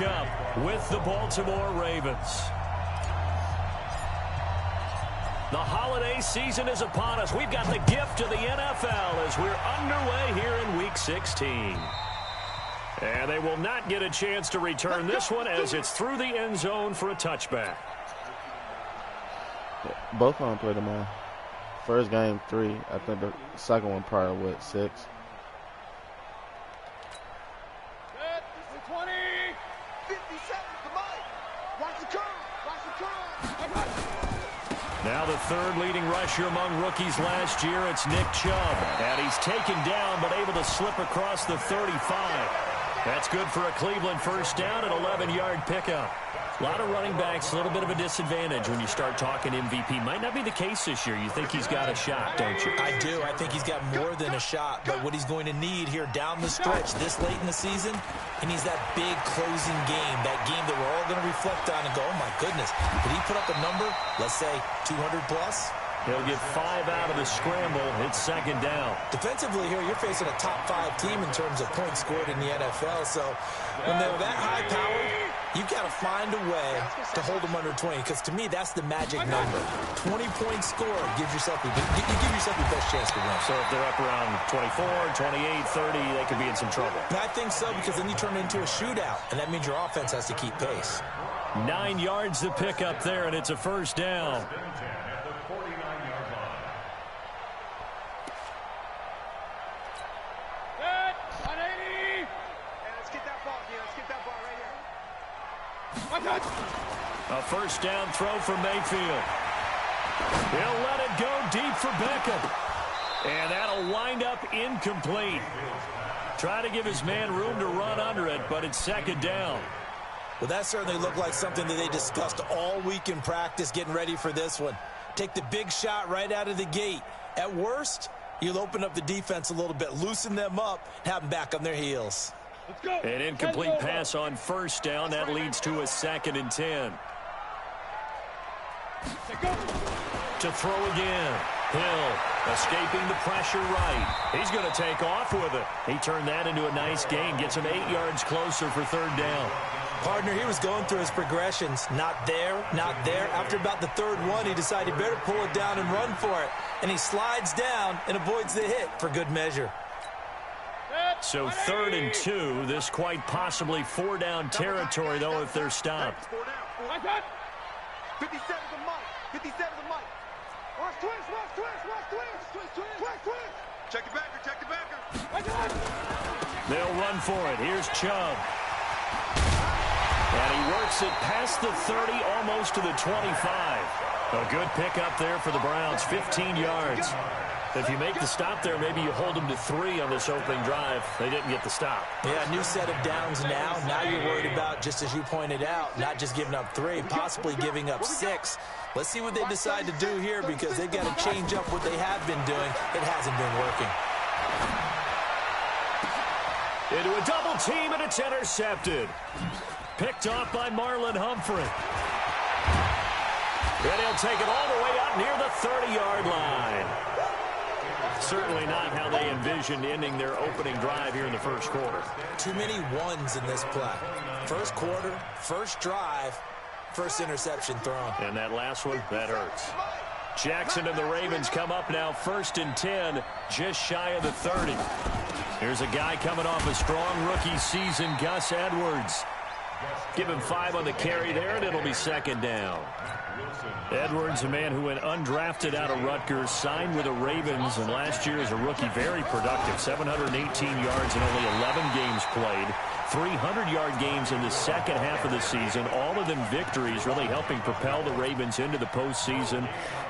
matchup with the Baltimore Ravens. The holiday season is upon us. We've got the gift of the NFL as we're underway here in Week 16. And they will not get a chance to return this one as it's through the end zone for a touchback. Both of them played them on. First game, 3. I think the second one probably, 6. Now the third leading rusher among rookies last year, it's Nick Chubb. And he's taken down but able to slip across the 35. That's good for a Cleveland first down, an 11-yard pickup. A lot of running backs, a little bit of a disadvantage when you start talking MVP. Might not be the case this year. You think he's got a shot, don't you? I do. I think he's got more than a shot. But what he's going to need here down the stretch this late in the season, he needs that big closing game, that game that we're all going to reflect on and go, oh, my goodness, did he put up a number, let's say 200-plus? He'll get 5 out of the scramble. It's second down. Defensively here, you're facing a top-5 team in terms of points scored in the NFL. So when they're that high-powered, you've got to find a way to hold them under 20. Because to me, that's the magic number. 20 points scored gives yourself you give yourself your best chance to win. So if they're up around 24, 28, 30, they could be in some trouble. I think so, because then you turn it into a shootout, and that means your offense has to keep pace. 9 yards to pick up there, and it's a first down. A first down throw for Mayfield. He'll let it go deep for Beckham. And that'll wind up incomplete. Try to give his man room to run under it, but it's second down. Well, that certainly looked like something that they discussed all week in practice getting ready for this one. Take the big shot right out of the gate. At worst, you'll open up the defense a little bit, loosen them up, have them back on their heels. An incomplete pass on first down. That leads to a 2nd and 10. To throw again. Hill escaping the pressure right. He's going to take off with it. He turned that into a nice gain. Gets him 8 yards closer for third down. Partner, he was going through his progressions. Not there, not there. After about the third one, he decided he better pull it down and run for it. And he slides down and avoids the hit for good measure. So 3rd and 2. This quite possibly 4-down territory, though, if they're stopped. 57's a mic. 57's a mic. Watch twist. Check it backer. They'll run for it. Here's Chubb. And he works it past the 30, almost to the 25. A good pickup there for the Browns, 15 yards. If you make the stop there, maybe you hold them to 3 on this opening drive. They didn't get the stop. Yeah, new set of downs now. Now you're worried about, just as you pointed out, not just giving up 3, possibly giving up 6. Let's see what they decide to do here, because they've got to change up what they have been doing. It hasn't been working. Into a double team, and it's intercepted. Picked off by Marlon Humphrey. And he'll take it all the way out near the 30-yard line. Certainly not how they envisioned ending their opening drive here in the first quarter. Too many ones in this play. First quarter, first drive, first interception thrown. And that last one, that hurts. Jackson and the Ravens come up now 1st and 10, just shy of the 30. Here's a guy coming off a strong rookie season, Gus Edwards. Give him 5 on the carry there, and it'll be second down. Edwards, a man who went undrafted out of Rutgers, signed with the Ravens, and last year as a rookie, very productive. 718 yards in only 11 games played. 300-yard games in the second half of the season. All of them victories, really helping propel the Ravens into the postseason.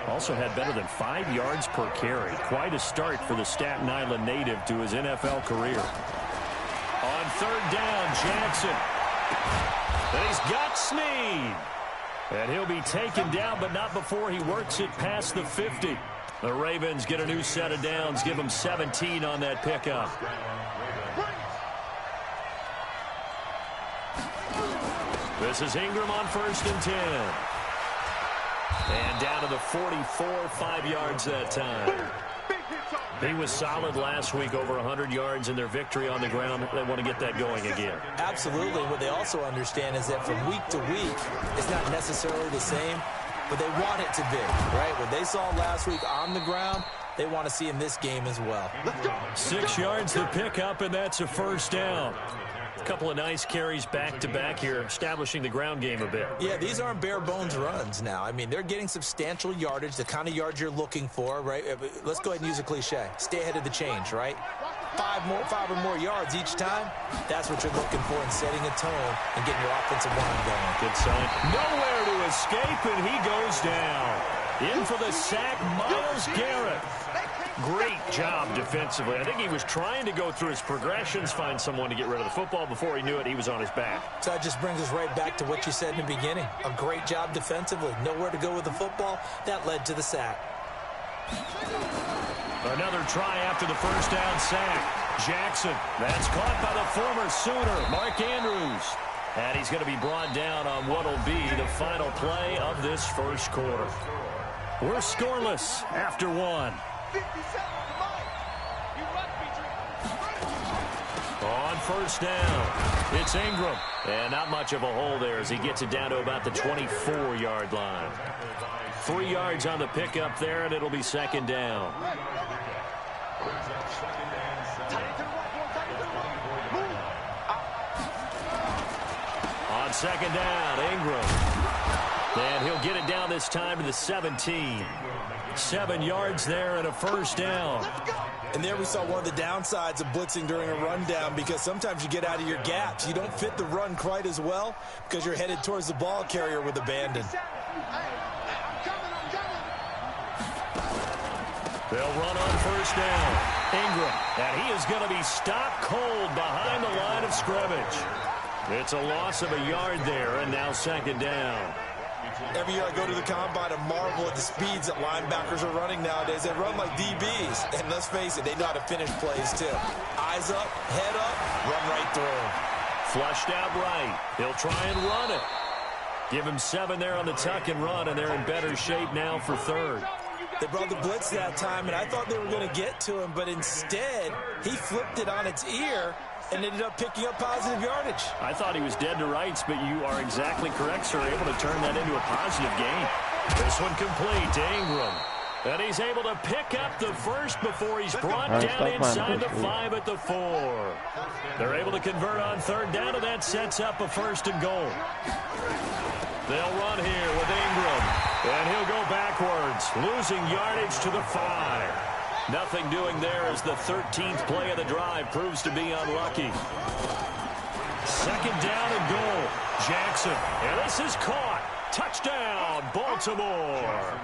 Also had better than 5 yards per carry. Quite a start for the Staten Island native to his NFL career. On third down, Jackson. And he's got Snead. And he'll be taken down, but not before he works it past the 50. The Ravens get a new set of downs, give them 17 on that pickup. This is Ingram on 1st and 10. And down to the 44, 5 yards that time. He was solid last week, over 100 yards in their victory on the ground. They want to get that going again. Absolutely. What they also understand is that from week to week, it's not necessarily the same, but they want it to be, right? What they saw last week on the ground, they want to see in this game as well. 6 yards to pick up, and that's a first down. A couple of nice carries back-to-back here, establishing the ground game a bit. Yeah, these aren't bare-bones runs now. I mean, they're getting substantial yardage, the kind of yards you're looking for, right? Let's go ahead and use a cliche. Stay ahead of the change, right? 5 or more yards each time, that's what you're looking for in setting a tone and getting your offensive line going. Good sign. Nowhere to escape, and he goes down. In for the sack, Myles Garrett. Great job defensively. I think he was trying to go through his progressions, find someone to get rid of the football. Before he knew it, he was on his back. So that just brings us right back to what you said in the beginning. A great job defensively. Nowhere to go with the football. That led to the sack. Another try after the first down sack. Jackson. That's caught by the former Sooner, Mark Andrews. And he's going to be brought down on what will be the final play of this first quarter. We're scoreless after one. On first down, it's Ingram. And not much of a hole there as he gets it down to about the 24-yard line. 3 yards on the pickup there, and it'll be second down. On second down, Ingram. And he'll get it down this time to the 17. 7 yards there and a first down. And there we saw one of the downsides of blitzing during a rundown, because sometimes you get out of your gaps. You don't fit the run quite as well because you're headed towards the ball carrier with abandon. They'll run on first down. Ingram, and he is going to be stopped cold behind the line of scrimmage. It's a loss of a yard there, and now second down. Every year I go to the combine and marvel at the speeds that linebackers are running nowadays. They run like DBs. And let's face it, they know how to finish plays too. Eyes up, head up, run right through. Flushed out right. He'll try and run it. Give him 7 there on the tuck and run, and they're in better shape now for third. They brought the blitz that time, and I thought they were going to get to him, but instead he flipped it on its ear and ended up picking up positive yardage. I thought he was dead to rights, but you are exactly correct, sir. Able to turn that into a positive gain. This one complete to Ingram. And he's able to pick up the first before he's brought down inside the 5 at the 4. They're able to convert on third down, and that sets up a first and goal. They'll run here with Ingram, and he'll go backwards, losing yardage to the 5. Nothing doing there as the 13th play of the drive proves to be unlucky. Second down and goal. Jackson, and this is caught. Touchdown, Baltimore.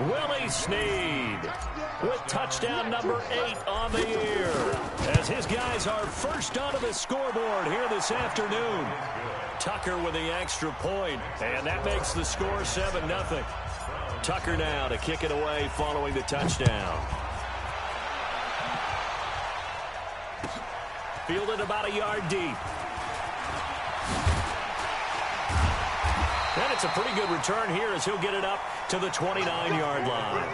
Willie Snead with touchdown number 8 on the year, as his guys are first onto the scoreboard here this afternoon. Tucker with the extra point, and that makes the score 7-0. Tucker now to kick it away following the touchdown. Fielded about a yard deep. And it's a pretty good return here as he'll get it up to the 29-yard line.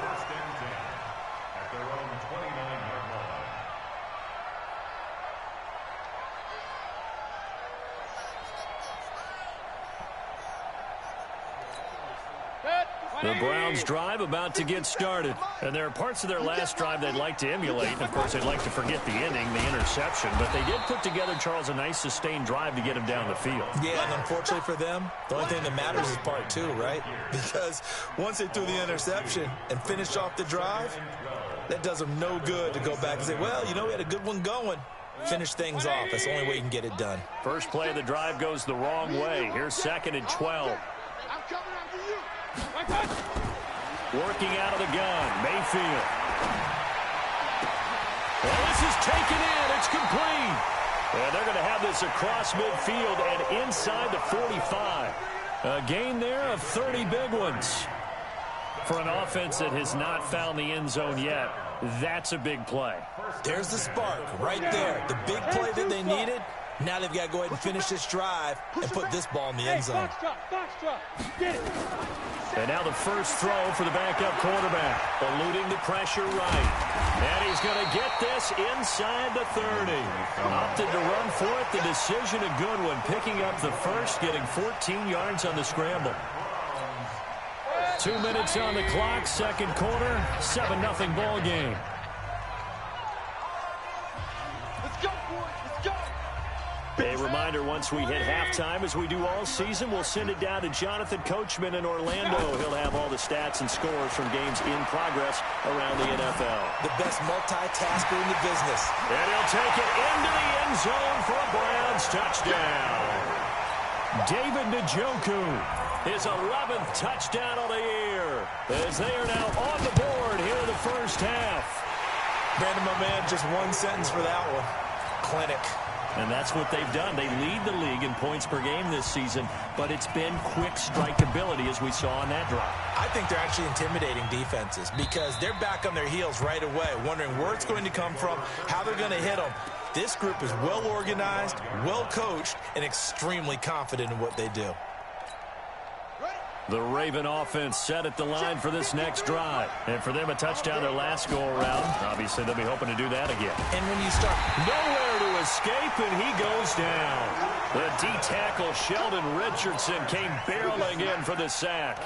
The Browns drive about to get started. And there are parts of their last drive they'd like to emulate. And of course, they'd like to forget the inning, the interception. But they did put together, Charles, a nice sustained drive to get him down the field. Yeah, and unfortunately for them, the only thing that matters is part 2, right? Because once they threw the interception and finished off the drive, that does them no good to go back and say, well, you know, we had a good one going. Finish things off. That's the only way you can get it done. First play of the drive goes the wrong way. Here's 2nd and 12. Working out of the gun, Mayfield. Well, this is taken in. It's complete. And they're going to have this across midfield and inside the 45. A gain there of 30 big ones. For an offense that has not found the end zone yet, that's a big play. There's the spark right there. The big play that they needed, Now they've got to go ahead and finish this drive and put this ball in the end zone. And now the first throw for the backup quarterback. Eluding the pressure right. And he's going to get this inside the 30. Opted to run for it. The decision a good one. Picking up the first, getting 14 yards on the scramble. 2 minutes on the clock, second quarter, 7-0 ball game. Let's go, boys. Let's go. A reminder, once we hit halftime, as we do all season, we'll send it down to Jonathan Coachman in Orlando. He'll have all the stats and scores from games in progress around the NFL. The best multitasker in the business. And he'll take it into the end zone for a Browns touchdown. David Njoku, his 11th touchdown of the year, as they are now on the board here in the first half. Brandon, my man, just one sentence for that one. Clinic. And that's what they've done. They lead the league in points per game this season, but it's been quick strikeability as we saw on that drive. I think they're actually intimidating defenses because they're back on their heels right away, wondering where it's going to come from, how they're going to hit them. This group is well organized, well coached, and extremely confident in what they do. The Raven offense set at the line for this next drive. And for them, a touchdown their last go-around. Obviously, they'll be hoping to do that again. And when you start nowhere to escape, and he goes down. The D-tackle, Sheldon Richardson, came barreling in for the sack.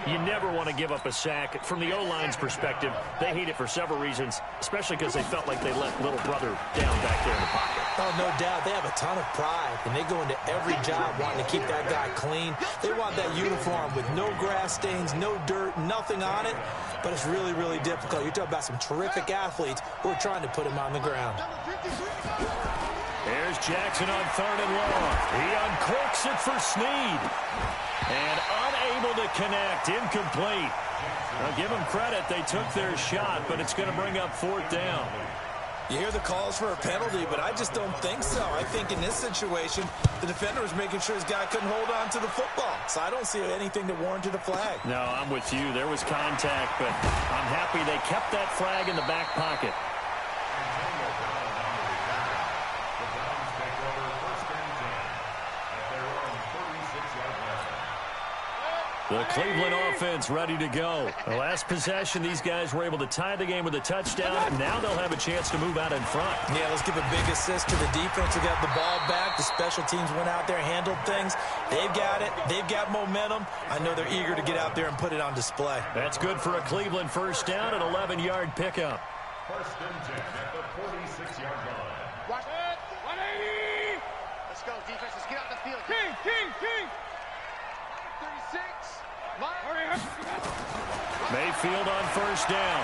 You never want to give up a sack. From the O-line's perspective, they hate it for several reasons, especially because they felt like they let little brother down back there in the pocket. Oh, no doubt. They have a ton of pride, and they go into every job wanting to keep that guy clean. They want that uniform with no grass stains, no dirt, nothing on it, but it's really, really difficult. You're talking about some terrific athletes who are trying to put him on the ground. There's Jackson on 3rd and long. He uncorks it for Snead. And unable to connect, incomplete. I'll give them credit. They took their shot, but it's going to bring up 4th down. You hear the calls for a penalty, but I just don't think so. I think in this situation, the defender was making sure his guy couldn't hold on to the football. So I don't see anything that warranted a flag. No, I'm with you. There was contact, but I'm happy they kept that flag in the back pocket. The Cleveland offense ready to go. The last possession, these guys were able to tie the game with a touchdown. Now they'll have a chance to move out in front. Yeah, let's give a big assist to the defense who got the ball back. The special teams went out there, handled things. They've got it. They've got momentum. I know they're eager to get out there and put it on display. That's good for a Cleveland first down, an 11-yard pickup. 1st and 10 at the 46-yard line. Watch it. 180. Let's go, defense. Let's get out the field. King. 36. Mayfield on first down.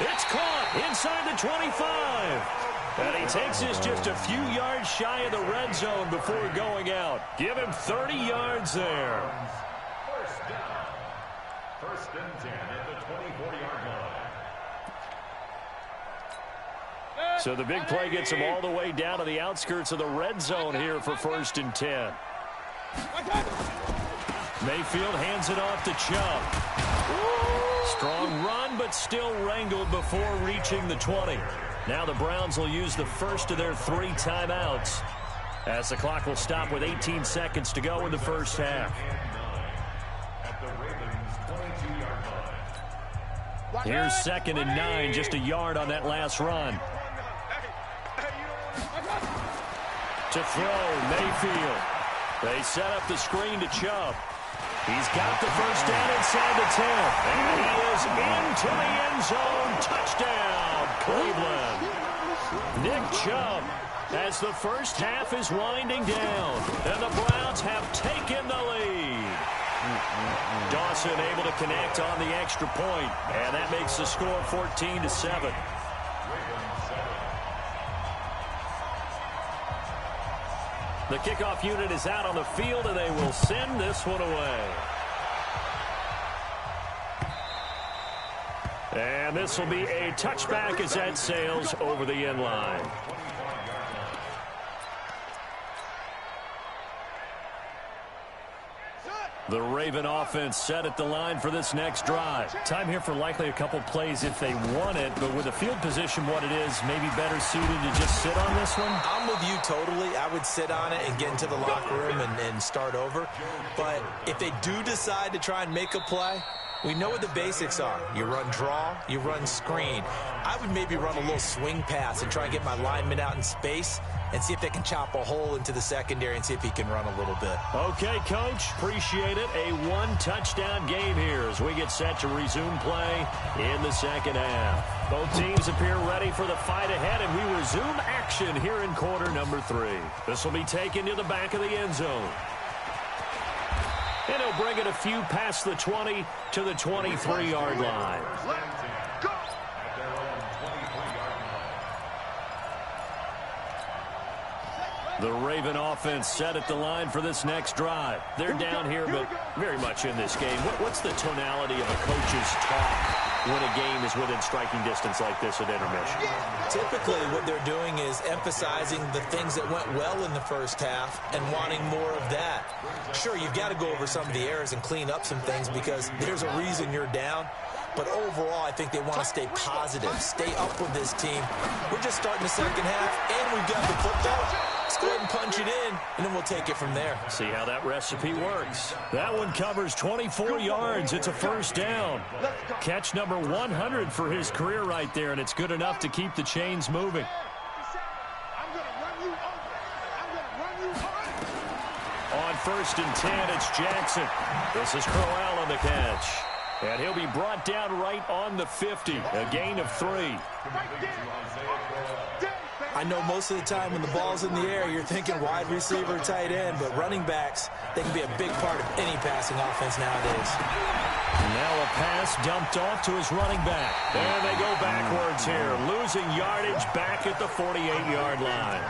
It's caught inside the 25. And he takes this just a few yards shy of the red zone before going out. Give him 30 yards there. 1st down. 1st and 10 at the 24-yard line. So the big play gets him all the way down to the outskirts of the red zone here for 1st and 10. Mayfield hands it off to Chubb. Strong run, but still wrangled before reaching the 20. Now the Browns will use the first of their 3 timeouts, as the clock will stop with 18 seconds to go in the first half. At the Ravens' 22-yard line. Here's 2nd and 9, just a yard on that last run. To throw, Mayfield. They set up the screen to Chubb. He's got the first down inside the 10. And he is into the end zone. Touchdown, Cleveland. Nick Chubb, as the first half is winding down. And the Browns have taken the lead. Dawson able to connect on the extra point. And that makes the score 14-7. The kickoff unit is out on the field, and they will send this one away. And this will be a touchback as that sails over the end line. The Raven offense set at the line for this next drive. Time here for likely a couple plays if they want it, but with the field position what it is, maybe better suited to just sit on this one? I'm with you totally. I would sit on it and get into the locker room and start over. But if they do decide to try and make a play, we know what the basics are. You run draw, you run screen. I would maybe run a little swing pass and try and get my lineman out in space and see if they can chop a hole into the secondary and see if he can run a little bit. Okay, Coach. Appreciate it. A one-touchdown game here as we get set to resume play in the second half. Both teams appear ready for the fight ahead, and we resume action here in quarter number 3. This will be taken to the back of the end zone. And he'll bring it a few past the 20 to the 23-yard line. The Raven offense set at the line for this next drive. They're down here, but very much in this game. What's the tonality of a coach's talk when a game is within striking distance like this at intermission? Typically, what they're doing is emphasizing the things that went well in the first half and wanting more of that. Sure, you've got to go over some of the errors and clean up some things because there's a reason you're down. But overall, I think they want to stay positive, stay up with this team. We're just starting the second half, and we've got the football. Let's go ahead and punch it in, and then we'll take it from there. See how that recipe works. That one covers 24 yards. It's a first down. Catch number 100 for his career right there, and it's good enough to keep the chains moving. On 1st and 10, it's Jackson. This is Crowell on the catch. And he'll be brought down right on the 50. A gain of 3. I know most of the time when the ball's in the air, you're thinking wide receiver, tight end, but running backs, they can be a big part of any passing offense nowadays. Now a pass dumped off to his running back. And they go backwards here, losing yardage back at the 48-yard line.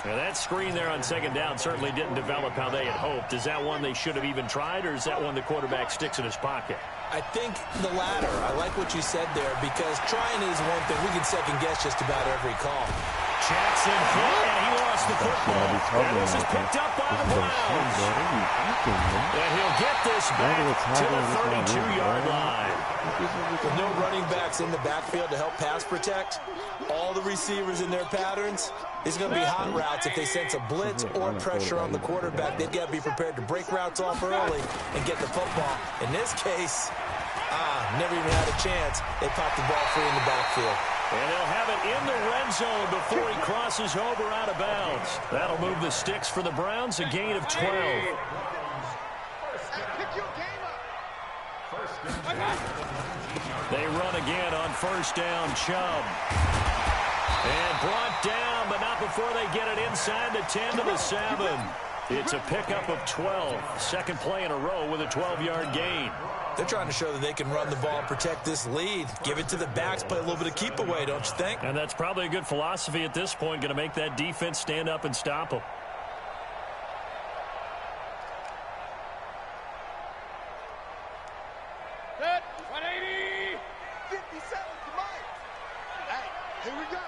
Now that screen there on second down certainly didn't develop how they had hoped. Is that one they should have even tried, or is that one the quarterback sticks in his pocket? I think the latter. I like what you said there because trying is one thing. We can second-guess just about every call. Jackson hit, and he lost the football. And this is picked up by the Browns. And he'll get this back to the 32-yard line. With no running backs in the backfield to help pass protect, all the receivers in their patterns, it's going to be hot routes. If they sense a blitz or pressure on the quarterback, they've got to be prepared to break routes off early and get the football. In this case, never even had a chance. They popped the ball free in the backfield. And they'll have it in the red zone before he crosses over out of bounds. That'll move the sticks for the Browns, a gain of 12. They run again on 1st down, Chubb. And brought down, but not before they get it inside the 10 to the 7. It's a pickup of 12. Second play in a row with a 12-yard gain. They're trying to show that they can run the ball and protect this lead. Give it to the backs, play a little bit of keep away, don't you think? And that's probably a good philosophy at this point, going to make that defense stand up and stop them. Set, 180. 57 to Mike. Hey, here we go.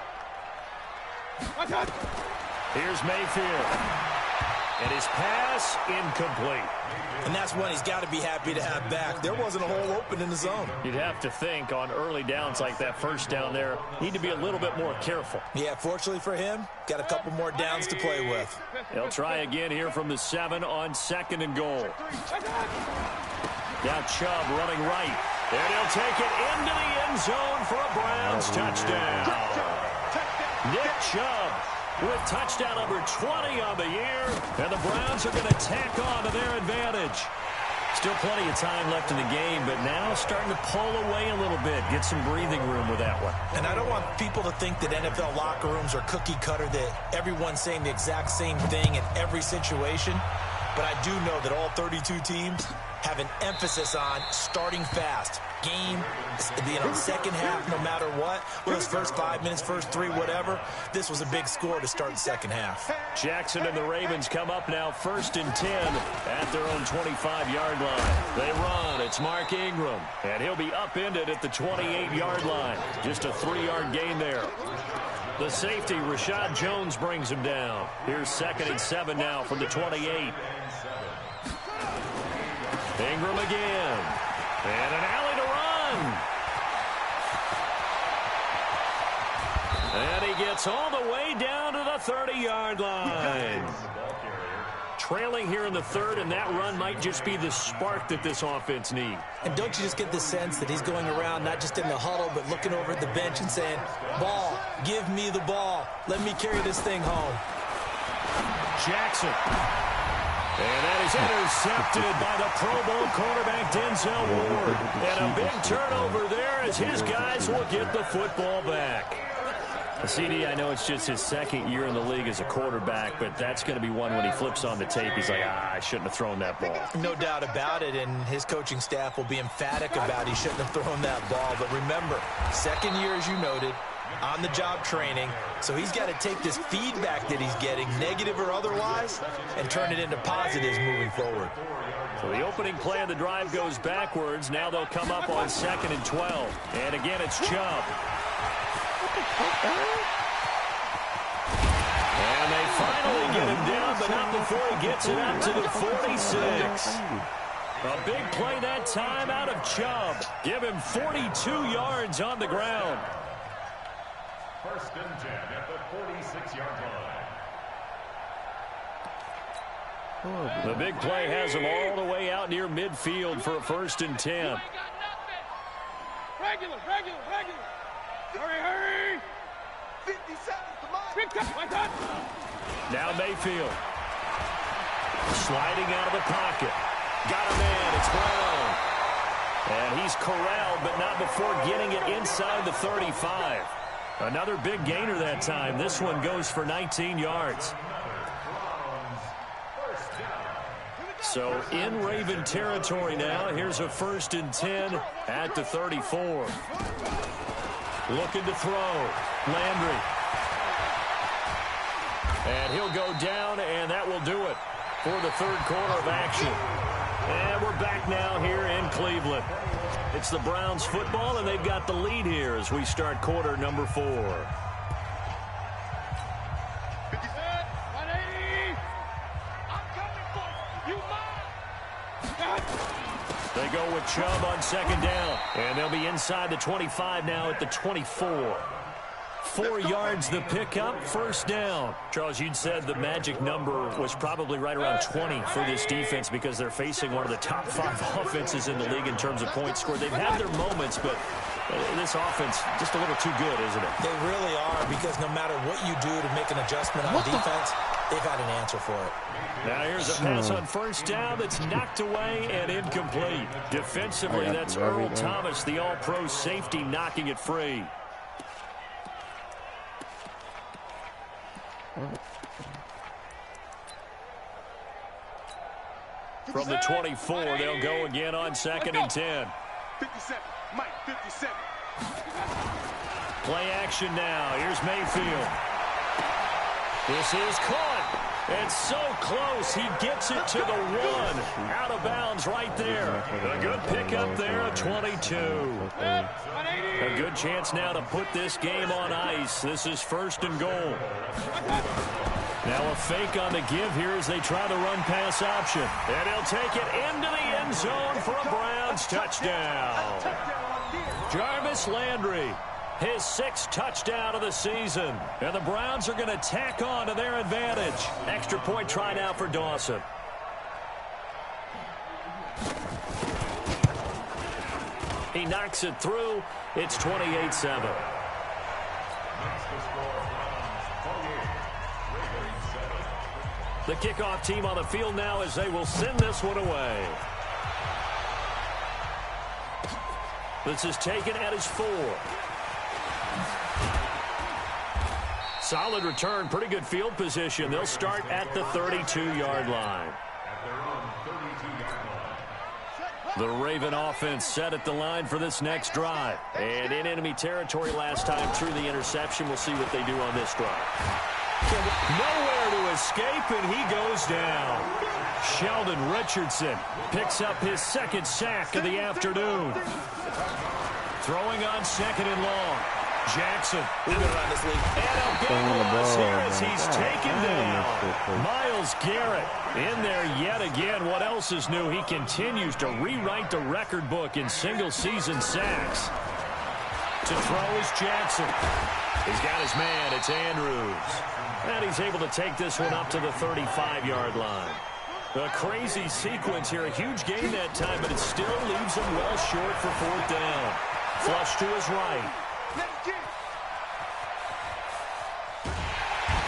Here's Mayfield. And his pass incomplete. And that's one he's got to be happy to have back. There wasn't a hole open in the zone. You'd have to think on early downs like that first down there, need to be a little bit more careful. Yeah, fortunately for him, got a couple more downs to play with. They'll try again here from the 7 on 2nd and goal. Now Chubb running right. And he'll take it into the end zone for a Browns touchdown. Nick Chubb with touchdown number 20 on the year. And the Browns are going to tack on to their advantage. Still plenty of time left in the game, but now starting to pull away a little bit. Get some breathing room with that one. And I don't want people to think that NFL locker rooms are cookie cutter, that everyone's saying the exact same thing in every situation. But I do know that all 32 teams have an emphasis on starting fast. Game, second half, no matter what. Whether it's first 5 minutes, first 3, whatever. This was a big score to start the second half. Jackson and the Ravens come up now 1st and 10 at their own 25-yard line. They run. It's Mark Ingram. And he'll be upended at the 28-yard line. Just a 3-yard gain there. The safety, Rashad Jones, brings him down. Here's 2nd and 7 now from the 28. Ingram again. And an alley to run. And he gets all the way down to the 30-yard line. Trailing here in the third, and that run might just be the spark that this offense needs. And don't you just get the sense that he's going around not just in the huddle, but looking over at the bench and saying, ball, give me the ball. Let me carry this thing home. Jackson. And that is intercepted by the Pro Bowl quarterback Denzel Ward. And a big turnover there as his guys will get the football back. CD, I know it's just his second year in the league as a quarterback, but that's going to be one when he flips on the tape. He's like, I shouldn't have thrown that ball. No doubt about it, and his coaching staff will be emphatic about he shouldn't have thrown that ball. But remember, second year, as you noted, on-the-job training, so he's got to take this feedback that he's getting, negative or otherwise, and turn it into positives moving forward. So the opening play of the drive goes backwards. Now they'll come up on 2nd and 12. And again, it's Chubb. And they finally get him down, but not before he gets it up to the 46. A big play that time out of Chubb. Give him 42 yards on the ground. 1st and 10 at the 46-yard line. The big play has him all the way out near midfield for a 1st and 10. Regular. Hurry. 50 seconds to mine. Now Mayfield. Sliding out of the pocket. Got a man. It's Brown. And he's corralled, but not before getting it inside the 35. Another big gainer that time. This one goes for 19 yards. So in Raven territory now. Here's a 1st and 10 at the 34. Looking to throw. Landry. And he'll go down, and that will do it for the third quarter of action. And we're back now here in Cleveland. It's the Browns football, and they've got the lead here as we start quarter number 4. 180. I'm coming for you, They go with Chubb on 2nd down. And they'll be inside the 25 now at the 24. 4 yards the pickup, 1st down. Charles, you'd said the magic number was probably right around 20 for this defense because they're facing one of the top 5 offenses in the league in terms of points scored. They've had their moments, but this offense just a little too good, isn't it? They really are, because no matter what you do to make an adjustment on defense, they've got an answer for it. Now here's a pass on 1st down that's knocked away and incomplete. Defensively, that's Earl Thomas, the all-pro safety, knocking it free. From the 24, they'll go again on 2nd and 10. 57. Mike, 57. Play action now. Here's Mayfield. This is caught. It's so close. He gets it to the 1. Out of bounds right there. A good pickup there, a 22. A good chance now to put this game on ice. This is 1st and goal. Now a fake on the give here as they try the run-pass option. And he'll take it into the end zone for a Browns touchdown. Jarvis Landry, his 6th touchdown of the season. And the Browns are going to tack on to their advantage. Extra point try now for Dawson. He knocks it through. It's 28-7. The kickoff team on the field now as they will send this one away. This is taken at his 4. Solid return, pretty good field position. They'll start at the 32-yard line. The Raven offense set at the line for this next drive. And in enemy territory last time through the interception. We'll see what they do on this drive. Nowhere to escape, and he goes down. Sheldon Richardson picks up his 2nd sack of the afternoon. Throwing on 2nd and long. Jackson. And a big loss here as he's taken down. Myles Garrett in there yet again. What else is new? He continues to rewrite the record book in single-season sacks. To throw is Jackson. He's got his man. It's Andrews. And he's able to take this one up to the 35-yard line. A crazy sequence here. A huge gain that time, but it still leaves him well short for 4th down. Flush to his right.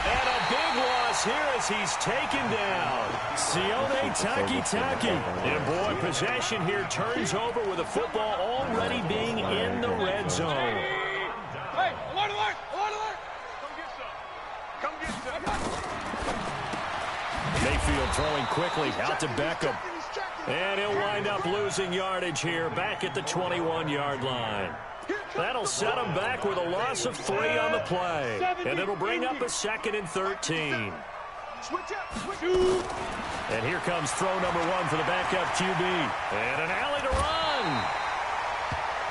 And a big loss here as he's taken down. Sione Takitaki. And boy, possession here turns over with the football already being in the red zone. Hey, alert, alert, alert, alert. Come get some. Come get some. Mayfield throwing quickly out to Beckham. And he'll wind up losing yardage here back at the 21-yard line. That'll set him back with a loss of 3 on the play. And it'll bring up a 2nd and 13. And here comes throw number 1 for the backup QB. And an alley to run.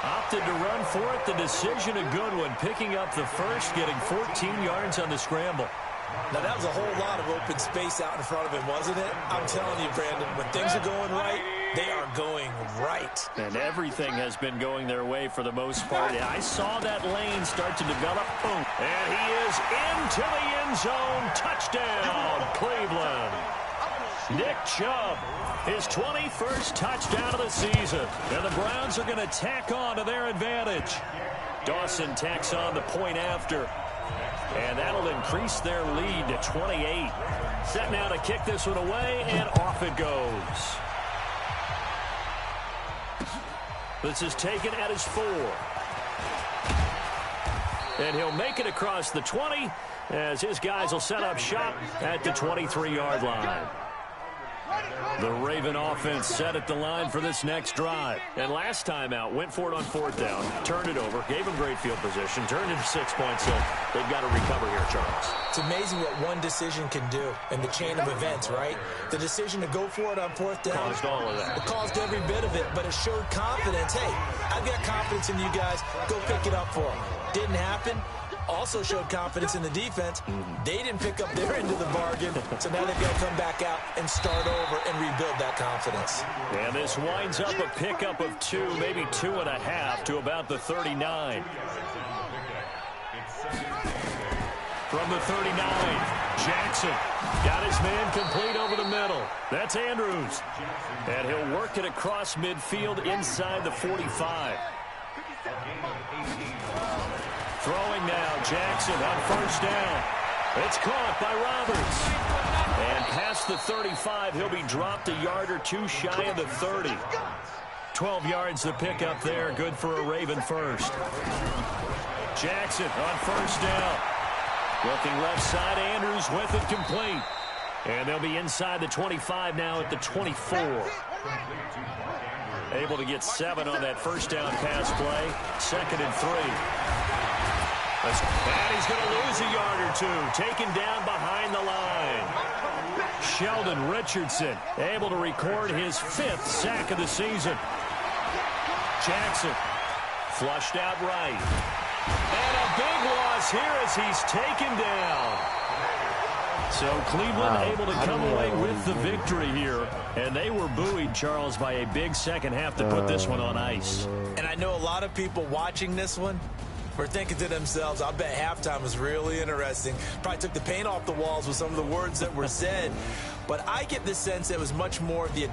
Opted to run for it. The decision a good one. Picking up the first, getting 14 yards on the scramble. Now, that was a whole lot of open space out in front of him, wasn't it? I'm telling you, Brandon, when things are going right, they are going right. And everything has been going their way for the most part. I saw that lane start to develop. Boom. And he is into the end zone. Touchdown, Cleveland. Nick Chubb, his 21st touchdown of the season. And the Browns are going to tack on to their advantage. Dawson tacks on the point after. And that'll increase their lead to 28. Set now to kick this one away, and off it goes. This is taken at his 4. And he'll make it across the 20 as his guys will set up shop at the 23-yard line. The Raven offense set at the line for this next drive. And last time out, went for it on 4th down, turned it over, gave him great field position, turned into 6 points. So they've got to recover here, Charles. It's amazing what one decision can do in the chain of events, right? The decision to go for it on 4th down. Caused all of that. It caused every bit of it, but it showed confidence. Hey, I've got confidence in you guys. Go pick it up for them. Didn't happen. Also showed confidence in the defense. They didn't pick up their end of the bargain, so now they've got to come back out and start over and rebuild that confidence. And this winds up a pickup of 2, maybe 2.5 to about the 39. From the 39, Jackson got his man complete over the middle. That's Andrews. And he'll work it across midfield inside the 45. Throwing now, Jackson on 1st down. It's caught by Roberts. And past the 35, he'll be dropped a yard or 2 shy of the 30. 12 yards to pick up there, good for a Raven first. Jackson on 1st down. Looking left side, Andrews with it complete. And they'll be inside the 25 now at the 24. Able to get 7 on that 1st down pass play. 2nd and 3. And he's going to lose a yard or 2. Taken down behind the line. Sheldon Richardson able to record his 5th sack of the season. Jackson flushed out right. And a big loss here as he's taken down. So Cleveland able to come away with the victory here. And they were buoyed, Charles, by a big second half to put this one on ice. And I know a lot of people watching this one were thinking to themselves, I bet halftime was really interesting. Probably took the paint off the walls with some of the words that were said. But I get the sense it was much more of the